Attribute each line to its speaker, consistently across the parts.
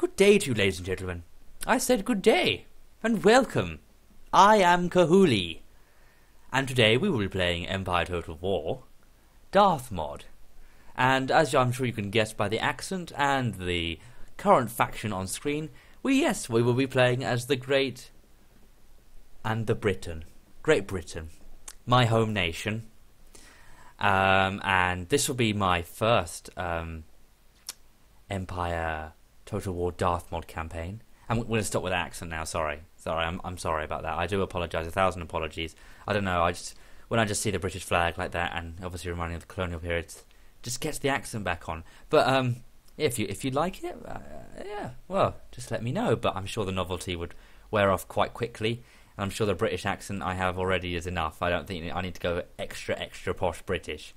Speaker 1: Good day to you, ladies and gentlemen. I said good day, and welcome. I am Kahoolee, and today we will be playing Empire Total War, Darthmod. And as I'm sure you can guess by the accent and the current faction on screen, we will be playing as the Great Britain, my home nation. And this will be my first Empire Total War Darthmod campaign. I'm going to stop with that accent now. Sorry, I'm sorry about that. I do apologise. 1,000 apologies. I don't know. When I just see the British flag like that, and obviously reminding of the colonial period, just gets the accent back on. But if you like it, yeah, well, just let me know. But I'm sure the novelty would wear off quite quickly, and I'm sure the British accent I have already is enough. I don't think I need to go extra posh British.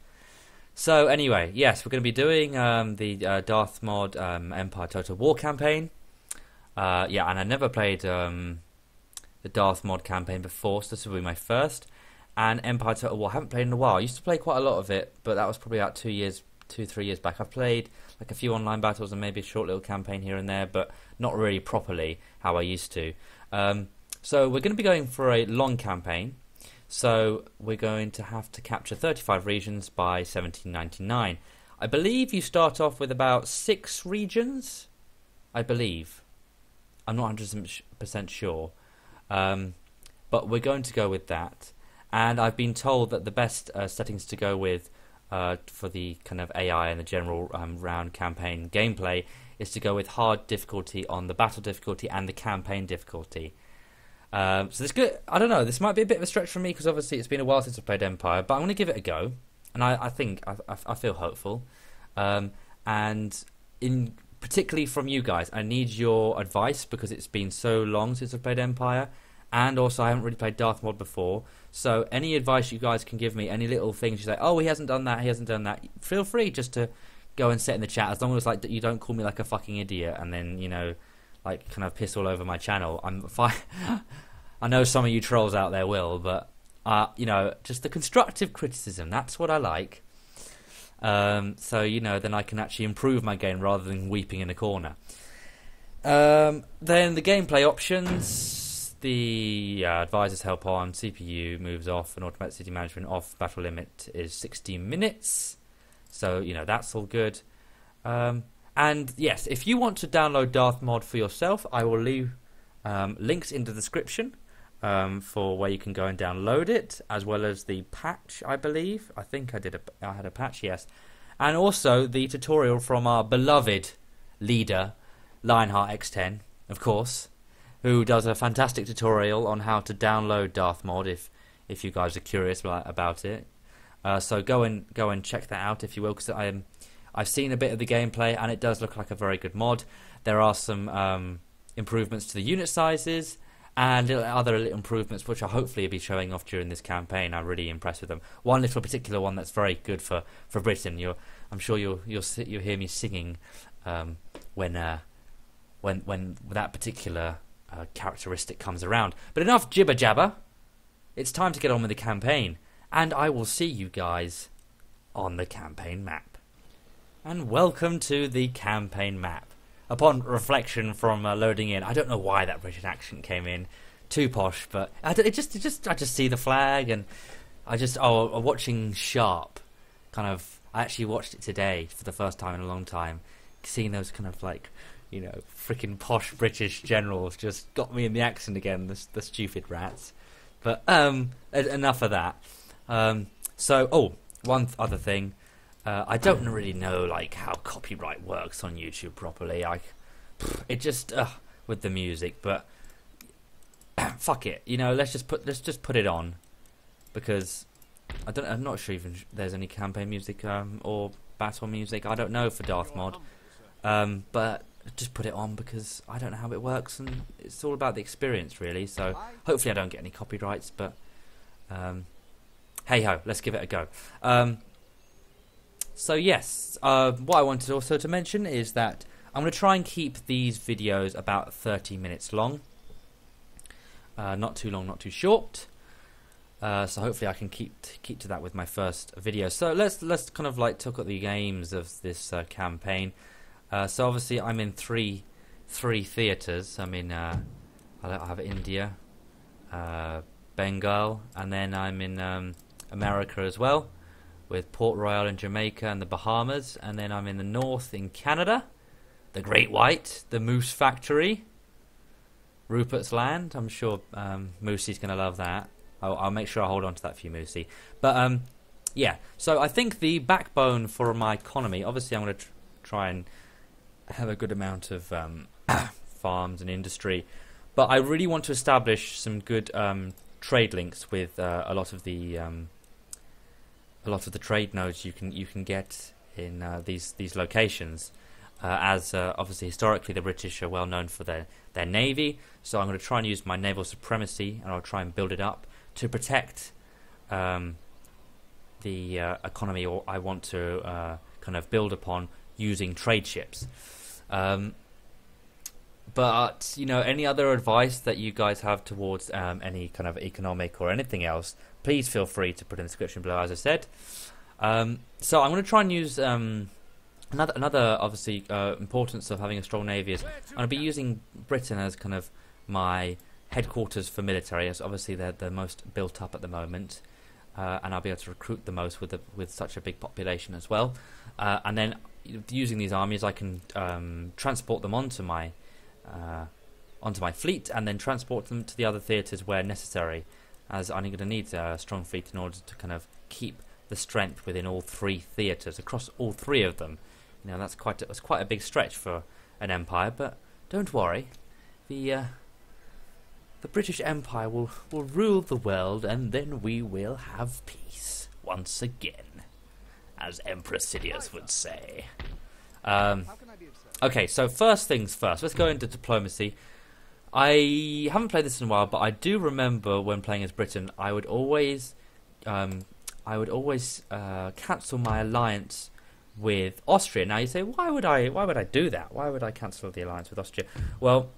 Speaker 1: So anyway, yes, we're going to be doing the Darthmod Empire Total War campaign. Yeah, and I never played the Darthmod campaign before, so this will be my first. And Empire Total War, I haven't played in a while. I used to play quite a lot of it, but that was probably about 3 years back. I've played like a few online battles and maybe a short little campaign here and there, but not really properly how I used to. So we're going to be going for a long campaign. So we're going to have to capture 35 regions by 1799. I believe you start off with about 6 regions. I believe. I'm not 100% sure. But we're going to go with that. And I've been told that the best settings to go with for the kind of AI and the general round campaign gameplay is to go with hard difficulty on the battle difficulty and the campaign difficulty. So this good. I don't know. This might be a bit of a stretch for me because obviously it's been a while since I've played Empire, but I'm going to give it a go, and I think I feel hopeful. And in particularly from you guys, I need your advice because it's been so long since I've played Empire, and also I haven't really played Darthmod before. So any advice you guys can give me, any little things you say, oh, he hasn't done that, feel free just to go and set in the chat, as long as like you don't call me like a fucking idiot and then like kind of piss all over my channel. I'm fine. I know some of you trolls out there will, but just the constructive criticism, that's what I like. So then I can actually improve my game rather than weeping in a corner. Then the gameplay options, the advisors help on, CPU moves off, and automatic city management off. Battle limit is 60 minutes, so that's all good. And yes, if you want to download Darthmod for yourself, I will leave links in the description for where you can go and download it, as well as the patch, I believe. I think I had a patch, yes. And also the tutorial from our beloved leader, Lionheart X10, of course, who does a fantastic tutorial on how to download Darthmod if you guys are curious about it. So go and check that out if you will, because I've seen a bit of the gameplay and it does look like a very good mod. There are some improvements to the unit sizes and other little improvements which I'll hopefully be showing off during this campaign. I'm really impressed with them. One little particular one that's very good for Britain. I'm sure you'll hear me singing when that particular characteristic comes around. But enough jibber jabber. It's time to get on with the campaign, and I will see you guys on the campaign map. And welcome to the campaign map. Upon reflection from loading in, I don't know why that British accent came in, too posh, but I just see the flag, and watching Sharp, kind of. I actually watched it today for the first time in a long time. Seeing those kind of like, freaking posh British generals just got me in the accent again. The stupid rats. But enough of that. One other thing. I don't really know like how copyright works on YouTube properly. It just with the music, but fuck it. Let's just put it on, because I'm not sure even there's any campaign music or battle music. I don't know for Darthmod, but just put it on because I don't know how it works, and it's all about the experience really. So hopefully I don't get any copyrights, but hey ho, let's give it a go. So yes, what I wanted also to mention is that I'm going to try and keep these videos about 30 minutes long. Not too long, not too short. So hopefully I can keep to that with my first video. So let's kind of like talk at the games of this campaign. So obviously I'm in three 3 theatres. I mean, I have India, Bengal, and then I'm in America as well, with Port Royal in Jamaica and the Bahamas, and then I'm in the north in Canada, the Great White, the Moose Factory, Rupert's Land. I'm sure Moosey's going to love that. I'll make sure I hold on to that for you, Moosey. But yeah, so I think the backbone for my economy, obviously I'm going to try and have a good amount of farms and industry, but I really want to establish some good trade links with a lot of the trade nodes you can get in these locations. As obviously historically the British are well known for their navy, so I'm going to try and use my naval supremacy, and I'll try and build it up to protect the economy I want to kind of build upon using trade ships. But you know, any other advice that you guys have towards any kind of economic or anything else, please feel free to put in the description below, as I said. So I'm going to try and use another obviously importance of having a strong navy is I'm going to be using Britain as kind of my headquarters for military, as obviously they're the most built up at the moment, and I'll be able to recruit the most with such a big population as well. And then using these armies, I can transport them onto my fleet, and then transport them to the other theatres where necessary, as I'm going to need a strong fleet in order to kind of keep the strength within all 3 theatres, across all 3 of them. You know, that's quite a big stretch for an empire, but don't worry, the British Empire will rule the world, and then we will have peace once again, as Emperor Sidious would say. Okay, so first things first, let's go into diplomacy. I haven't played this in a while, but I do remember when playing as Britain, I would always cancel my alliance with Austria. Now you say, why would I do that? Why would I cancel the alliance with Austria? Well,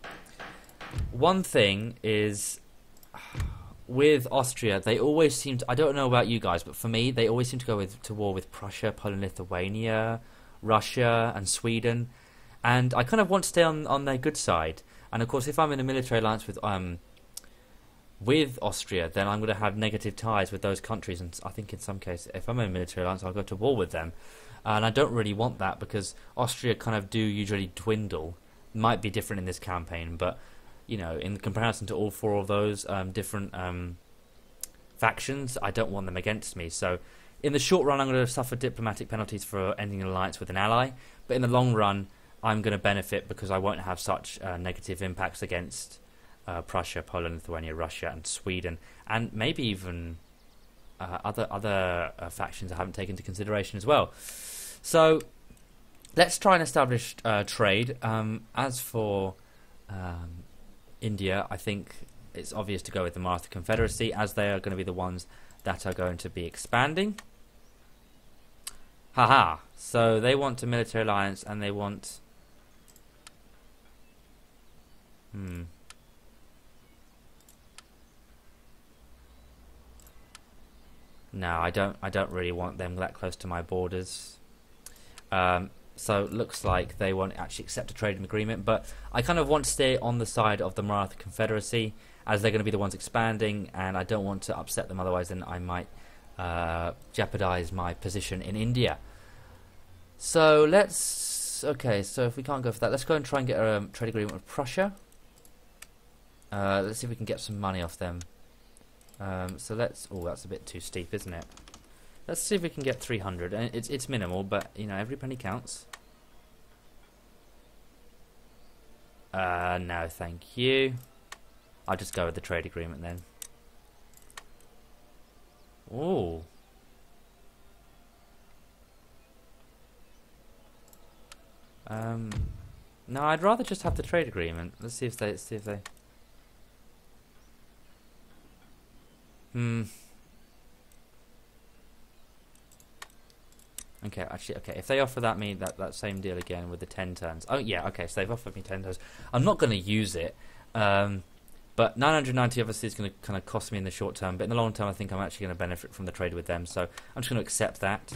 Speaker 1: one thing is, with Austria, they always seem to, I don't know about you guys, but for me, they always seem to go to war with Prussia, Poland, Lithuania, Russia, and Sweden. And I kind of want to stay on their good side. And of course, if I'm in a military alliance with Austria, then I'm going to have negative ties with those countries. And I think in some cases, if I'm in a military alliance, I'll go to war with them. And I don't really want that, because Austria kind of do usually dwindle. Might be different in this campaign, but you know, in comparison to all 4 of those different factions, I don't want them against me. So in the short run, I'm going to suffer diplomatic penalties for ending an alliance with an ally, but in the long run, I'm going to benefit because I won't have such negative impacts against Prussia, Poland, Lithuania, Russia, and Sweden, and maybe even other factions I haven't taken into consideration as well. So let's try and establish trade. As for India, I think it's obvious to go with the Maratha Confederacy, as they are going to be the ones that are going to be expanding. Haha! So they want a military alliance, and they want... No, I don't really want them that close to my borders. So it looks like they won't actually accept a trading agreement, but I kind of want to stay on the side of the Maratha Confederacy, as they're going to be the ones expanding, and I don't want to upset them, otherwise then I might jeopardize my position in India. So okay, so if we can't go for that, let's go and try and get a trade agreement with Prussia. Let's see if we can get some money off them. So let's... Oh, that's a bit too steep, isn't it? Let's see if we can get 300. And it's minimal, but you know, every penny counts. No, thank you. I'll just go with the trade agreement then. Ooh. No, I'd rather just have the trade agreement. Let's see if they... Okay, actually, okay, if they offer me that same deal again with the 10 turns. Oh, yeah, okay, so they've offered me 10 turns. I'm not going to use it, but 990 obviously is going to kind of cost me in the short term, but in the long term I think I'm actually going to benefit from the trade with them, so I'm just going to accept that.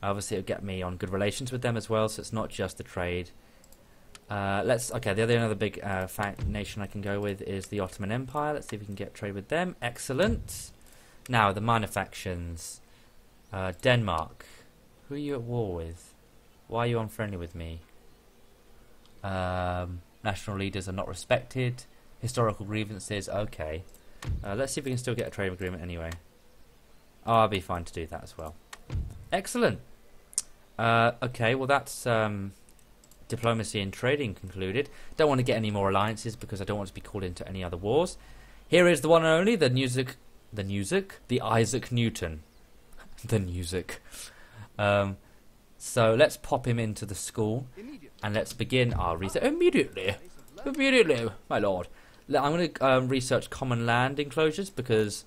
Speaker 1: Obviously it'll get me on good relations with them as well, so it's not just the trade. Okay, the other big nation I can go with is the Ottoman Empire. Let's see if we can get trade with them. Excellent. Now, the minor factions. Denmark. Who are you at war with? Why are you unfriendly with me? National leaders are not respected. Historical grievances. Okay. Let's see if we can still get a trade agreement anyway. Oh, I'll be fine to do that as well. Excellent. Okay, well that's diplomacy and trading concluded. Don't want to get any more alliances because I don't want to be called into any other wars. Here is the one and only, the Isaac Newton. The music. So let's pop him into the school and let's begin our research. Immediately, my lord. I'm going to research common land enclosures because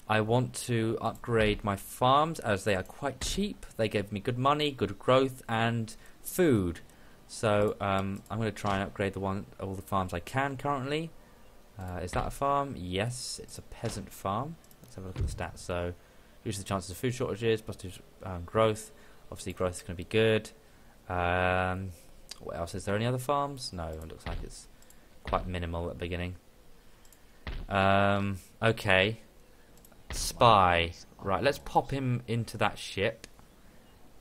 Speaker 1: I want to upgrade my farms as they are quite cheap. They give me good money, good growth, and food. So I'm going to try and upgrade all the farms I can currently. Is that a farm? Yes, it's a peasant farm. Let's have a look at the stats. So, reduces the chances of food shortages, positive growth. Obviously, growth is going to be good. What else? Is there any other farms? No, it looks like it's quite minimal at the beginning. Okay. Spy. Right, let's pop him into that ship.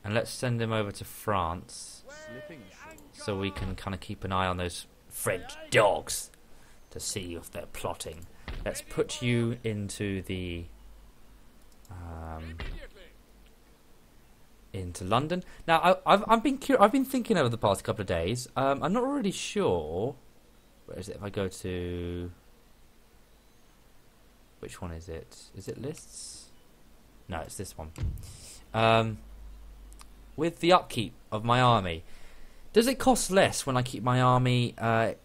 Speaker 1: And let's send him over to France. So we can kind of keep an eye on those French dogs to see if they're plotting. Let's put you into the into London. Now I've been thinking over the past couple of days. I'm not really sure. Where is it? If I go to which one is it? Is it lists? No, it's this one. With the upkeep of my army. Does it cost less when I keep my army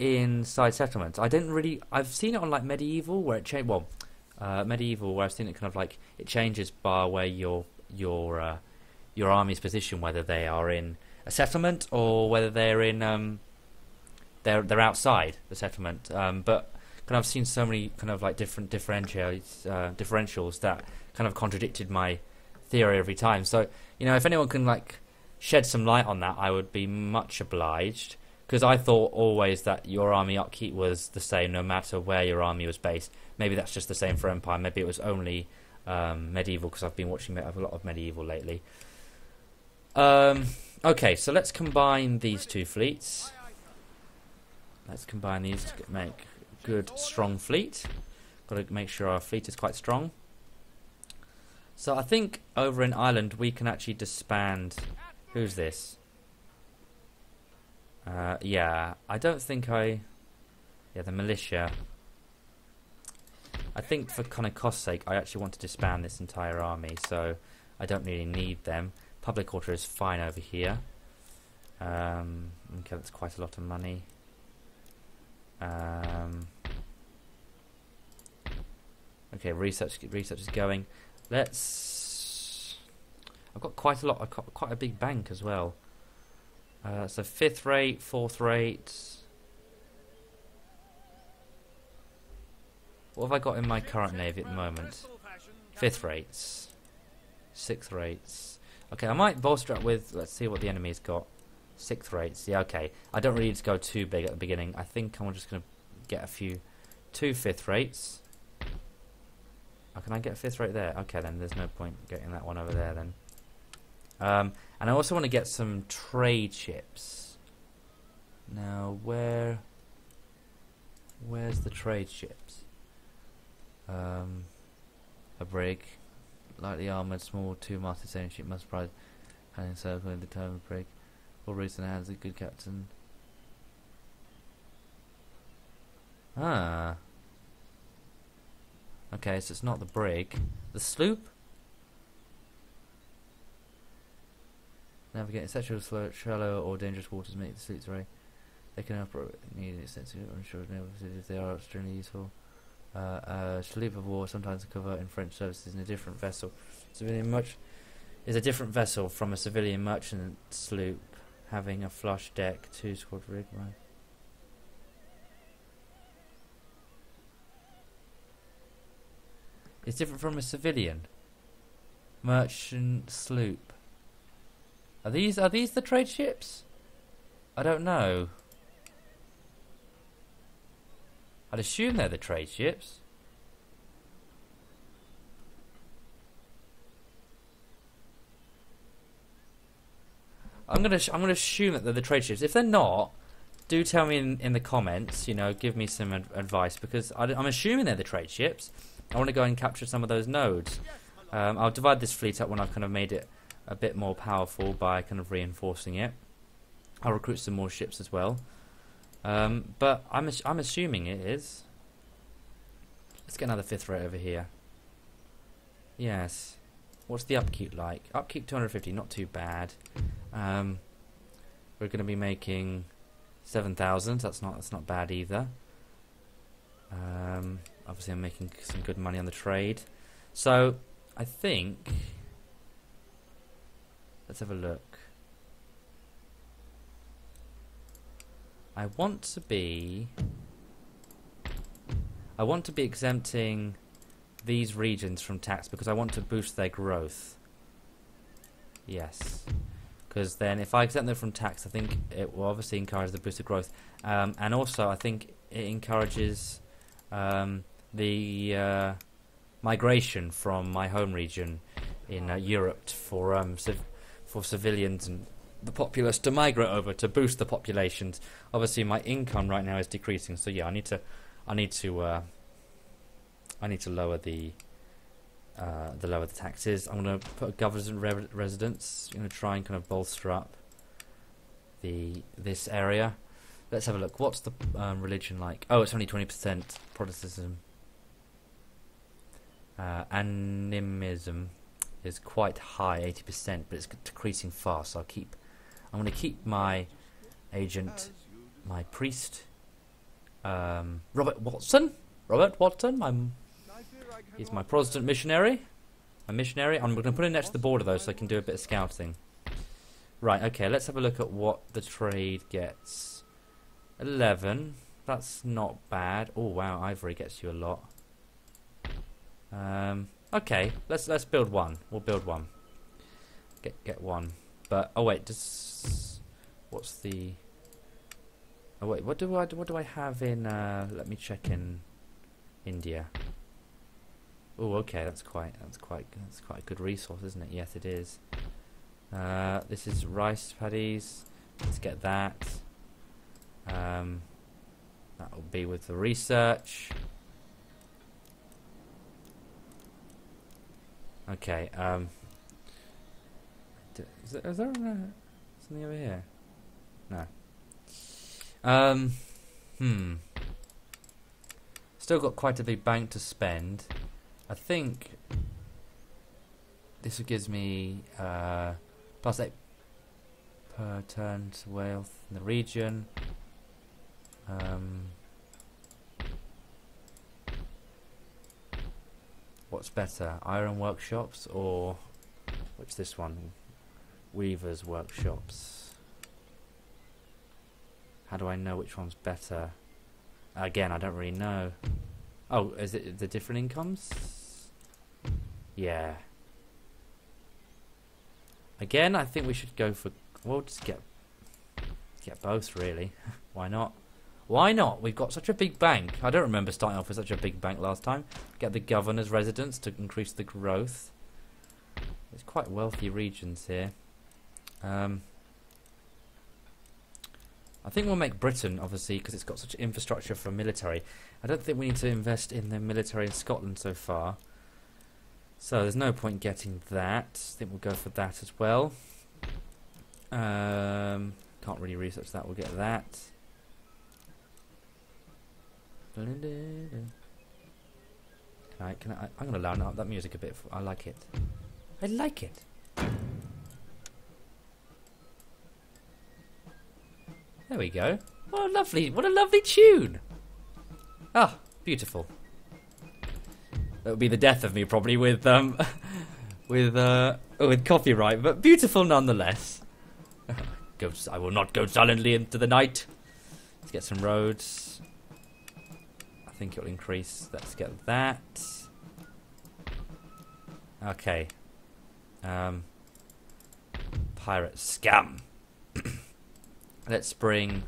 Speaker 1: inside settlements? I've seen it on like medieval where it changed. Well, medieval where I've seen it kind of like it changes by where your army's position, whether they are in a settlement or whether they're in they're outside the settlement. But kind of I've seen so many kind of like different differentials that kind of contradicted my theory every time. So if anyone can like shed some light on that, I would be much obliged, because I thought always that your army upkeep was the same no matter where your army was based. Maybe that's just the same for Empire. Maybe it was only medieval, because I've been watching a lot of medieval lately. Okay, so let's combine these two fleets. Let's combine these to make a good strong fleet. Got to make sure our fleet is quite strong. So I think over in Ireland we can actually disband. Who's this? Yeah, I don't think Yeah, the militia. I think for kind of cost sake, I actually want to disband this entire army, so I don't really need them. Public order is fine over here. Okay, that's quite a lot of money. Okay, research is going. I've got quite a lot. I've got quite a big bank as well. So 5th rate, 4th rate. What have I got in my current navy at the moment? 5th rates, 6th rates. Okay, I might bolster up with. Let's see what the enemy's got. 6th rates. Yeah, okay. I don't really need to go too big at the beginning. I think I'm just going to get two 5th rates. Oh, can I get a 5th rate there? Okay, then there's no point getting that one over there then. And I also want to get some trade ships. Now, where's the trade ships? A brig, lightly armoured, small, 2-masted sailing ship must prize having circling the term of brig. All routes in the hands of a good captain. Ah. Okay, so it's not the brig. The sloop? Navigating such shallow or dangerous waters make the sloops right. They can operate needed extensive unsure if they are extremely useful. Sloop of war sometimes convert in French services in a different vessel. Civilian is a different vessel from a civilian merchant sloop, having a flush deck, 2-squad rig. Right. It's different from a civilian merchant sloop. Are these the trade ships? I don't know. I'd assume they're the trade ships. I'm gonna assume that they're the trade ships. If they're not, do tell me in the comments. You know, give me some advice, because I'm assuming they're the trade ships. I want to go and capture some of those nodes. I'll divide this fleet up when I've kind of made it a bit more powerful by kind of reinforcing it. I'll recruit some more ships as well. But I'm assuming it is. Let's get another 5th rate over here. Yes. What's the upkeep like? Upkeep 250, not too bad. We're going to be making 7,000. That's not bad either. Obviously, I'm making some good money on the trade. So I think, let's have a look. I want to be exempting these regions from tax because I want to boost their growth. Yes, because then if I exempt them from tax, I think it will obviously encourage the boosted growth, and also I think it encourages the migration from my home region in Europe for civilians and the populace to migrate over to boost the populations. Obviously, my income right now is decreasing, so yeah, I need to lower the taxes. I'm going to put a government residence. I'm going to try and kind of bolster up this area. Let's have a look. What's the religion like? Oh, it's only 20% Protestantism. Animism is quite high, 80%, but it's decreasing fast. So I'm going to keep my agent, my priest, Robert Watson. He's my Protestant missionary. I'm going to put him next to the border though, so I can do a bit of scouting. Right. Okay. Let's have a look at what the trade gets. 11. That's not bad. Oh wow, ivory gets you a lot. Okay. Let's build one. We'll build one. Get one. But oh wait, what's the? Oh wait, what do I have in? Let me check in India. Oh, okay, that's quite a good resource, isn't it? Yes, it is. This is rice paddies. Let's get that. That will be with the research. Okay. Is there something over here? No. Still got quite a big bank to spend. I think this gives me +8 per turn to wealth in the region. What's better, iron workshops or what's this one? Weavers workshops. How do I know which one's better? Again, I don't really know. Oh, is it the different incomes? Yeah. Again, I think we should go for. We'll just get both, really. Why not? Why not? We've got such a big bank. I don't remember starting off with such a big bank last time. Get the governor's residence to increase the growth. There's quite wealthy regions here. I think we'll make Britain, obviously, because it's got such infrastructure for military. I don't think we need to invest in the military in Scotland so far. So there's no point getting that. I think we'll go for that as well. Can't really research that. We'll get that. Can I? I'm going to learn that music a bit. I like it. I like it. There we go. What a lovely tune. Ah, beautiful. That would be the death of me probably with copyright, but beautiful nonetheless. I will not go silently into the night. Let's get some roads. I think it will increase. Let's get that. Okay. Pirate scam. Let's bring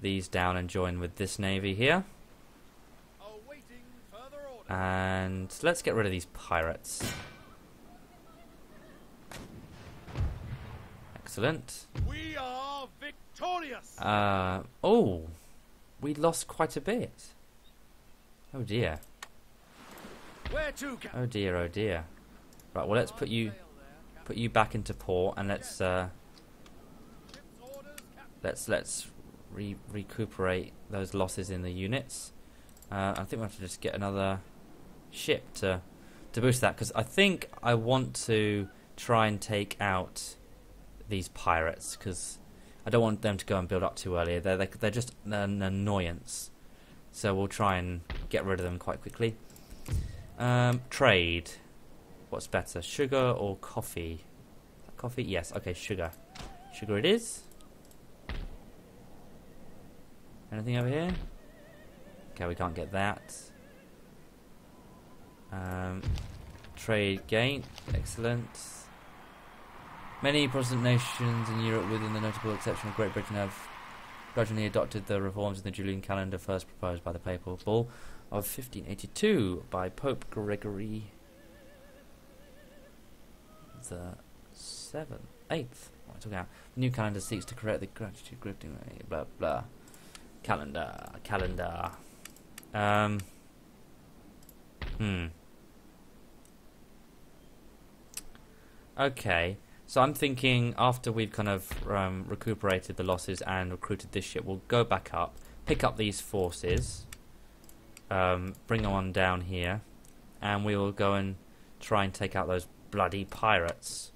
Speaker 1: these down and join with this navy here. And let's get rid of these pirates. Excellent.
Speaker 2: We are victorious.
Speaker 1: Oh, we lost quite a bit. Oh dear.
Speaker 2: Where to,
Speaker 1: Oh dear. Oh dear. Right. Well, let's put you back into port, and let's recuperate those losses in the units. I think we have to just get another ship to boost that, because I think I want to try and take out these pirates, because I don't want them to go and build up too early. They're just an annoyance. So we'll try and get rid of them quite quickly. Trade. What's better, sugar or coffee? Coffee? Yes. Okay, sugar. Sugar it is. Anything over here? Okay, we can't get that. Trade gain. Excellent. Many Protestant nations in Europe, with the notable exception of Great Britain, have gradually adopted the reforms in the Julian calendar first proposed by the Papal Bull of 1582 by Pope Gregory the 8th. What am I talking about? The new calendar seeks to correct the gratitude grifting, blah blah. Calendar. Okay. So I'm thinking after we've kind of recuperated the losses and recruited this ship, we'll go back up, pick up these forces, bring them on down here, and we will go and try and take out those bloody pirates.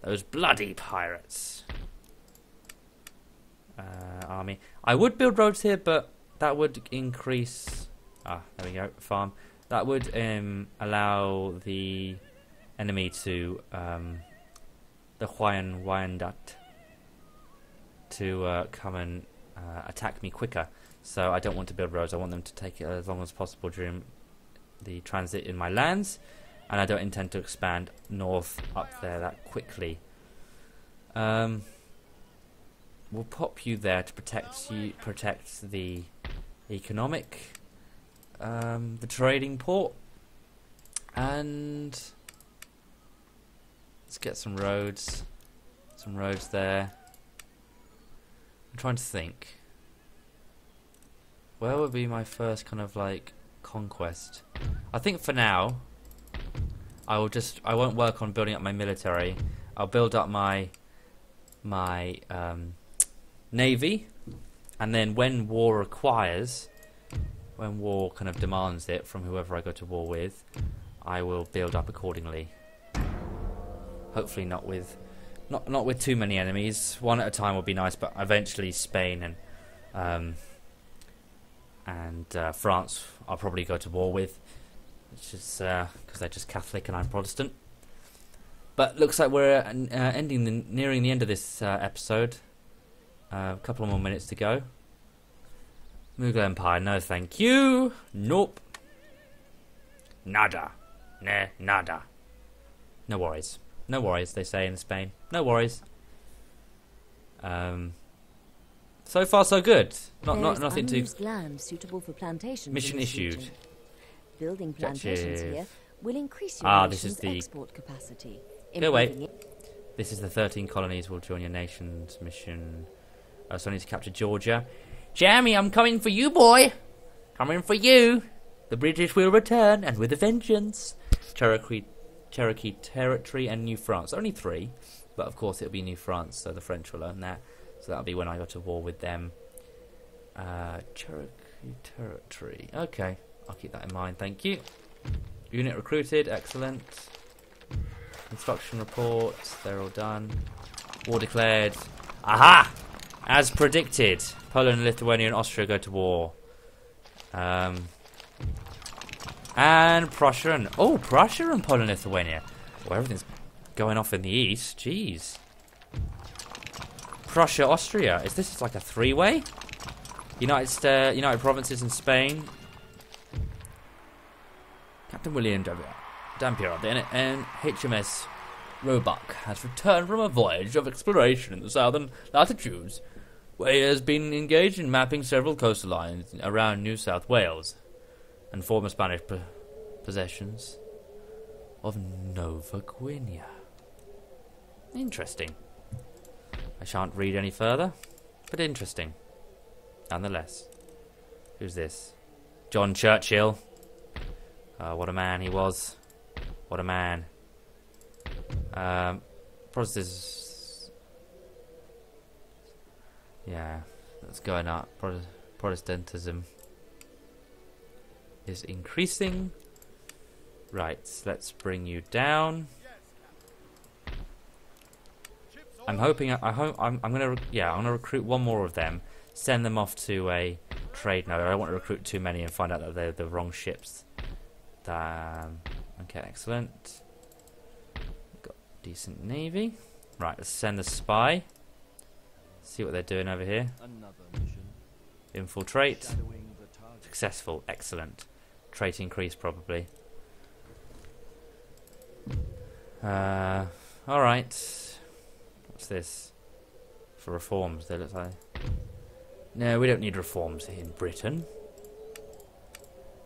Speaker 1: Those bloody pirates. Army. I would build roads here, but that would increase... there we go, farm. That would allow the enemy to... the Huayan Wyandat to come and attack me quicker. So I don't want to build roads. I want them to take it as long as possible during the transit in my lands, and I don't intend to expand north up there that quickly. We'll pop you there to protect the economic, the trading port, and let's get some roads there. I'm trying to think. Where would be my first kind of like conquest? I think for now, I won't work on building up my military. I'll build up my navy, and then when war kind of demands it from whoever I go to war with, I will build up accordingly. Hopefully not with too many enemies. One at a time would be nice, but eventually Spain and France I'll probably go to war with, which is because they're just Catholic and I'm Protestant. But looks like we're nearing the end of this episode. A couple more minutes to go. Mughal Empire, no thank you. Nope. Nada. Nada. No worries. No worries, they say in Spain. No worries. So far so good. Nothing too...
Speaker 3: land suitable for plantations.
Speaker 1: Mission issued.
Speaker 3: Region. Building plantations here will increase your nation's export capacity.
Speaker 1: Go away. This is the 13 colonies will join your nation's mission. So I need to capture Georgia. Jamie, I'm coming for you, boy. Coming for you. The British will return, and with a vengeance. Cherokee Territory and New France. Only 3, but of course it'll be New France, so the French will own that. So that'll be when I go to war with them. Cherokee Territory. Okay, I'll keep that in mind. Thank you. Unit recruited. Excellent. Instruction reports. They're all done. War declared. Aha! As predicted, Poland, Lithuania, and Austria go to war. And Prussia and Prussia and Poland, Lithuania. Well, everything's going off in the east. Jeez. Prussia, Austria. Is this like a 3-way? United Provinces and Spain. Captain William Dampier of the HMS Roebuck has returned from a voyage of exploration in the southern latitudes, where he has been engaged in mapping several coastal lines around New South Wales and former Spanish possessions of Nova Guinea. Interesting. I shan't read any further, but interesting. Nonetheless. Who's this? John Churchill. What a man he was. What a man. Yeah, that's going up. Protestantism is increasing. Right, let's bring you down. I'm hoping. I'm gonna recruit one more of them. Send them off to a trade node. I don't want to recruit too many and find out that they're the wrong ships. Okay, excellent. Got decent navy. Right, let's send the spy. See what they're doing over here. Infiltrate. Successful. Excellent. Trait increase probably. Alright. What's this? For reforms, they look like. No, we don't need reforms in Britain.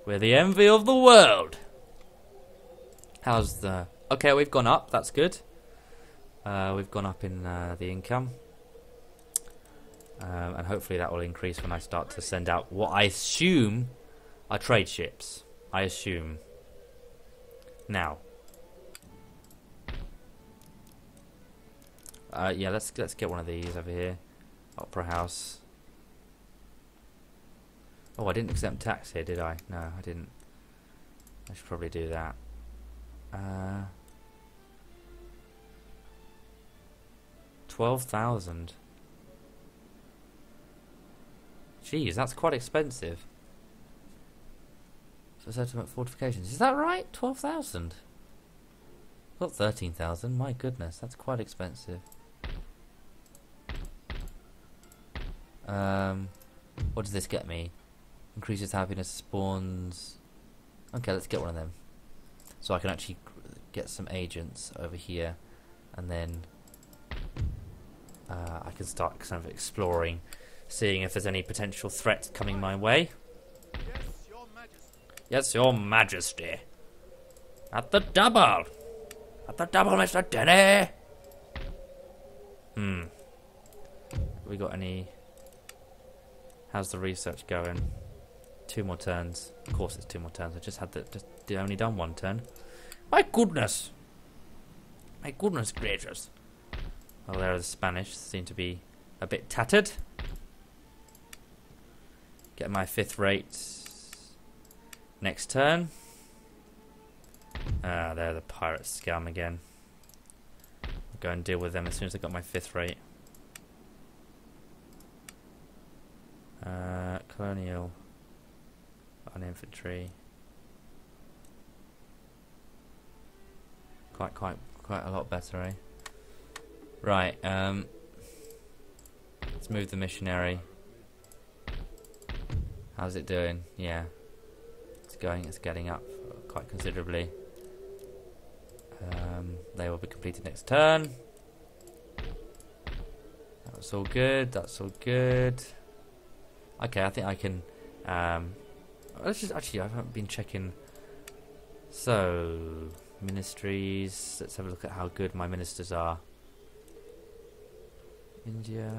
Speaker 1: We're the envy of the world. How's the... Okay, we've gone up. That's good. We've gone up in the income. And hopefully that will increase when I start to send out what I assume are trade ships. I assume. Now. Yeah, let's get one of these over here. Opera House. Oh, I didn't exempt tax here, did I? No, I didn't. I should probably do that. 12,000. Jeez, that's quite expensive. For settlement fortifications. Is that right? 12,000? Not 13,000. My goodness, that's quite expensive. What does this get me? Increases happiness, spawns... Okay, let's get one of them. So I can actually get some agents over here. And then... I can start kind of exploring, seeing if there's any potential threats coming my way.
Speaker 2: Yes, Your Majesty.
Speaker 1: Yes, Your Majesty. At the double! At the double, Mr. Denny! We got any... How's the research going? 2 more turns. Of course it's 2 more turns. I just had only done 1 turn. My goodness! My goodness gracious. Well, there are the Spanish. Seem to be a bit tattered. Get my 5th rate next turn. Ah, they're the pirate scum again. I'll go and deal with them as soon as I got my 5th rate. Colonial on infantry. Quite a lot better, eh? Right, let's move the missionary. How's it doing? Yeah. It's getting up quite considerably. They will be completed next turn. That's all good, that's all good. Okay, I think I can let's just actually I haven't been checking. So ministries, let's have a look at how good my ministers are. India.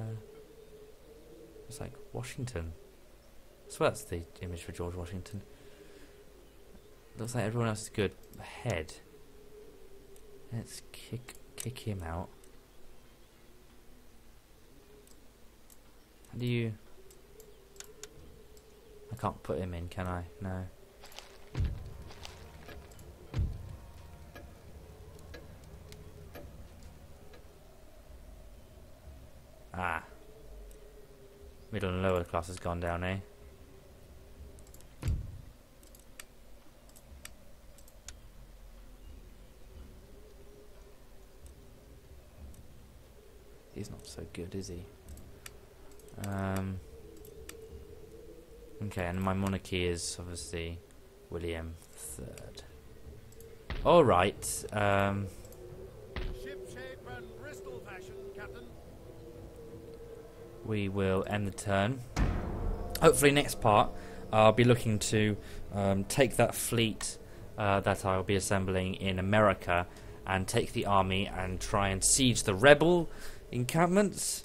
Speaker 1: It's like Washington. I swear that's the image for George Washington. Looks like everyone else is good. Ahead. Let's kick him out. How do you... I can't put him in, can I? No. Ah. Middle and lower class has gone down, eh? He's not so good, is he? Okay, and my monarchy is obviously William III. Alright,
Speaker 2: Ship shape and Bristol fashion, Captain.
Speaker 1: we will end the turn. Hopefully next part I'll be looking to take that fleet that I'll be assembling in America and take the army and try and siege the rebel encampments.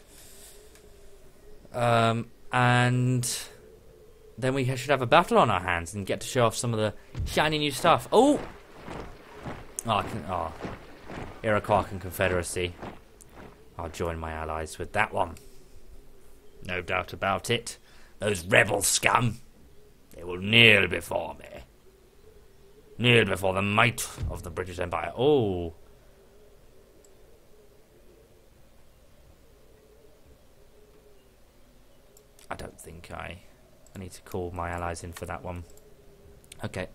Speaker 1: And then we should have a battle on our hands and get to show off some of the shiny new stuff. Oh! Iroquois and Confederacy. I'll join my allies with that one. No doubt about it. Those rebel scum, they will kneel before me. Kneel before the might of the British Empire. Oh. I don't think I need to call my allies in for that one. Okay.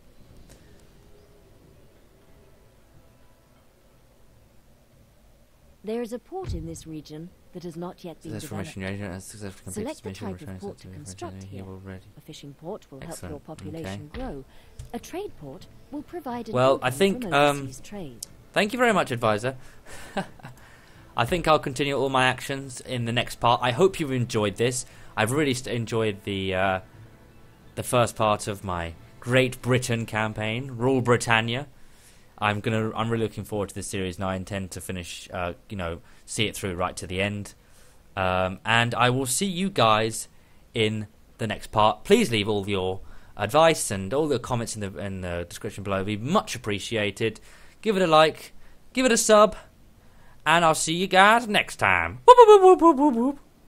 Speaker 3: There is a port in this region that has not yet been developed. Select the type of port to construct here. A fishing port will help your population grow. A trade port will provide an
Speaker 1: well, I think
Speaker 3: trade.
Speaker 1: Thank you very much, advisor. I think I'll continue all my actions in the next part. I hope you've enjoyed this. I've really enjoyed the first part of my Great Britain campaign, Rule Britannia. I'm really looking forward to this series, and I intend to finish, see it through right to the end. And I will see you guys in the next part. Please leave all your advice and all the comments in the description below. It'd be much appreciated. Give it a like, give it a sub, and I'll see you guys next time. Whoop, whoop, whoop, whoop, whoop, whoop.